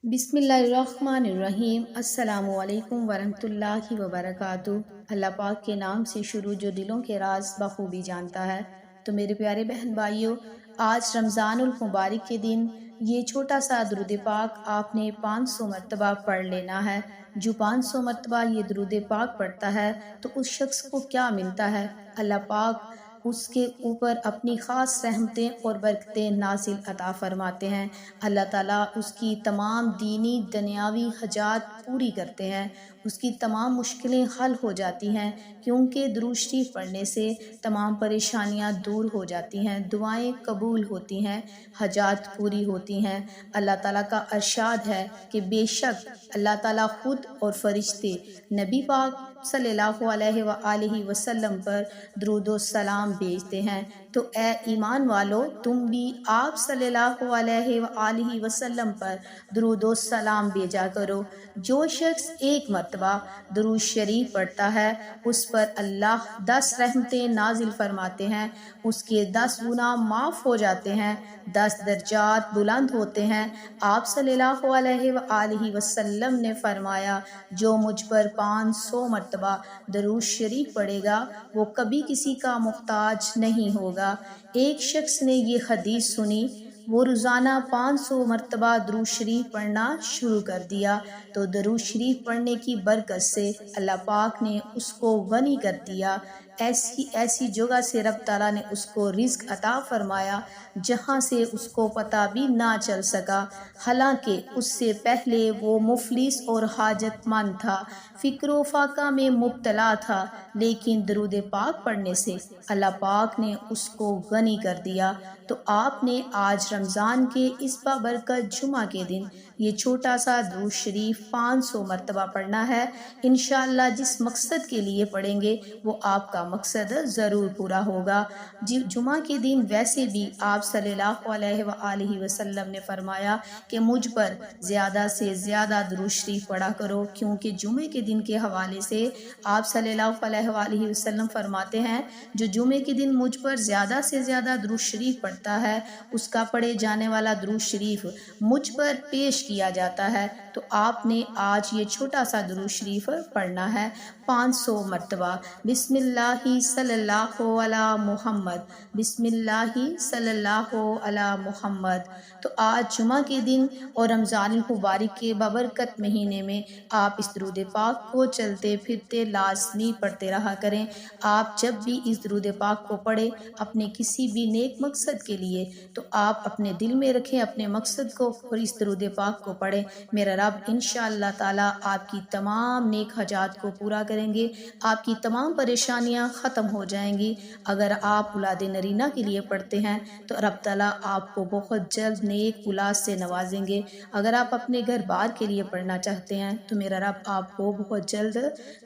बिस्मिल्लाहिर्रहमानिर्रहीम। अस्सलामु अलैकुम वरहमतुल्लाहि वबरकातुहू। अल्लाह पाक के नाम से शुरू जो दिलों के राज बखूबी जानता है। तो मेरे प्यारे बहन भाइयों, आज रमज़ानुल मुबारक के दिन ये छोटा सा दुरूद पाक आपने 500 मरतबा पढ़ लेना है। जो 500 मरतबा ये दुरूद पाक पढ़ता है तो उस शख्स को क्या मिलता है? अल्लाह पाक उसके ऊपर अपनी ख़ास रहमतें और बरकतें नाज़िल अता फ़रमाते हैं। अल्लाह ताला उसकी तमाम दीनी दुनियावी हजात पूरी करते हैं, उसकी तमाम मुश्किलें हल हो जाती हैं, क्योंकि दुरूद शरीफ पढ़ने से तमाम परेशानियां दूर हो जाती हैं, दुआएं कबूल होती हैं, हजात पूरी होती हैं। अल्लाह ताला का अरशाद है कि बेशक अल्लाह ताला खुद और फरिश्ते नबी पाक सल्लल्लाहु अलैहि वसल्लम पर दुरूद व सलाम भेजते हैं। तो ए ईमान वालो, तुम भी आप सल्लल्लाहु अलैहि वसल्लम पर दुरूद व सलाम भेजा करो। जो शख्स एक मरतबा दुरूद शरीफ पढ़ता है उस पर अल्लाह 10 रहमतें नाजिल फरमाते हैं, उसके 10 गुनाह माफ़ हो जाते हैं, 10 दर्जात बुलंद होते हैं। आप सल्लल्लाहु अलैहि वसल्लम ने फरमाया, जो मुझ पर 500 मरतबा दुरूद शरीफ पढ़ेगा वो कभी किसी का मुहताज नहीं होगा। एक शख्स ने ये हदीस सुनी, वो रोज़ाना 500 मरतबा दुरूद शरीफ पढ़ना शुरू कर दिया, तो दुरूद शरीफ पढ़ने की बरकत से अल्लाह पाक ने उसको गनी कर दिया। ऐसी ऐसी जगह से रब ताला ने उसको रिज़्क अता फरमाया जहाँ से उसको पता भी ना चल सका। हालांकि उससे पहले वो मुफलिस और हाजतमंद था, फ़िक्र फाका में मुब्तला था, लेकिन दुरूद पाक पढ़ने से अल्लाह पाक ने उसको गनी कर दिया। तो आपने आज रमज़ान के इस बाबरकत जुमा के दिन ये छोटा सा दुरूद शरीफ 500 मरतबा पढ़ना है। इंशाअल्लाह जिस मकसद के लिए पढ़ेंगे वो आपका मकसद ज़रूर पूरा होगा। जुमा के दिन वैसे भी आप सल्लल्लाहु अलैहि वसल्लम ने फरमाया कि मुझ पर ज़्यादा से ज़्यादा दुरूद शरीफ पढ़ा करो, क्योंकि जुमे के दिन के हवाले से आप सल्लल्लाहु अलैहि वसल्लम फरमाते हैं, जो जुमे के दिन मुझ पर ज़्यादा से ज़्यादा दुरूद शरीफ पढ़ता है उसका पढ़े जाने वाला दुरूद शरीफ मुझ पर पेश किया जाता है। तो आपने आज ये छोटा सा दुरूद शरीफ पढ़ना है 500 मरतबा। बिस्मिल्लाहि सल्लल्लाहु अला मुहम्मद, बिस्मिल्लाहि सल्लल्लाहु अला मुहम्मद। तो आज जुमा के दिन और रमज़ान मुबारक के बाबरकत महीने में आप इस दुरूद पाक को चलते फिरते लाजमी पढ़ते रहा करें। आप जब भी इस दुरूद पाक को पढ़ें अपने किसी भी नेक मकसद के लिए, तो आप अपने दिल में रखें अपने मकसद को और इस दुरूद पाक को पढ़ें। मेरा रब इंशाअल्लाह ताला आपकी तमाम नेक हजात को पूरा करेंगे, आपकी तमाम परेशानियां ख़त्म हो जाएंगी। अगर आप औलाद नरीना के लिए पढ़ते हैं तो रब ताला आपको बहुत जल्द नेक औलाद से नवाजेंगे। अगर आप अपने घर बार के लिए पढ़ना चाहते हैं तो मेरा रब आपको बहुत जल्द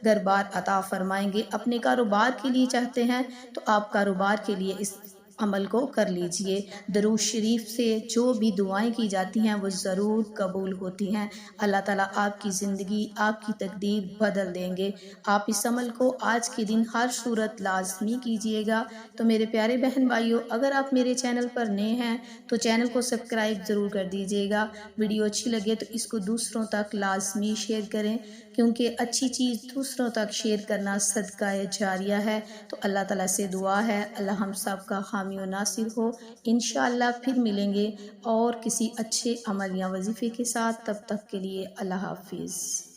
घर बार अता फरमाएंगे। अपने कारोबार के लिए चाहते हैं तो आप कारोबार के लिए इस अमल को कर लीजिए। दुरूद शरीफ से जो भी दुआएं की जाती हैं वो ज़रूर कबूल होती हैं। अल्लाह ताला आपकी ज़िंदगी आपकी तकदीर बदल देंगे। आप इस अमल को आज के दिन हर सूरत लाजमी कीजिएगा। तो मेरे प्यारे बहन भाइयों, अगर आप मेरे चैनल पर नए हैं तो चैनल को सब्सक्राइब ज़रूर कर दीजिएगा। वीडियो अच्छी लगे तो इसको दूसरों तक लाजमी शेयर करें, क्योंकि अच्छी चीज़ दूसरों तक शेयर करना सदका जारिया है। तो अल्लाह ताला से दुआ है अल्लाह हम सब का हामी और नासिर हो। इंशाअल्लाह फिर मिलेंगे और किसी अच्छे अमल या वजीफ़े के साथ। तब तक के लिए अल्लाह हाफिज़।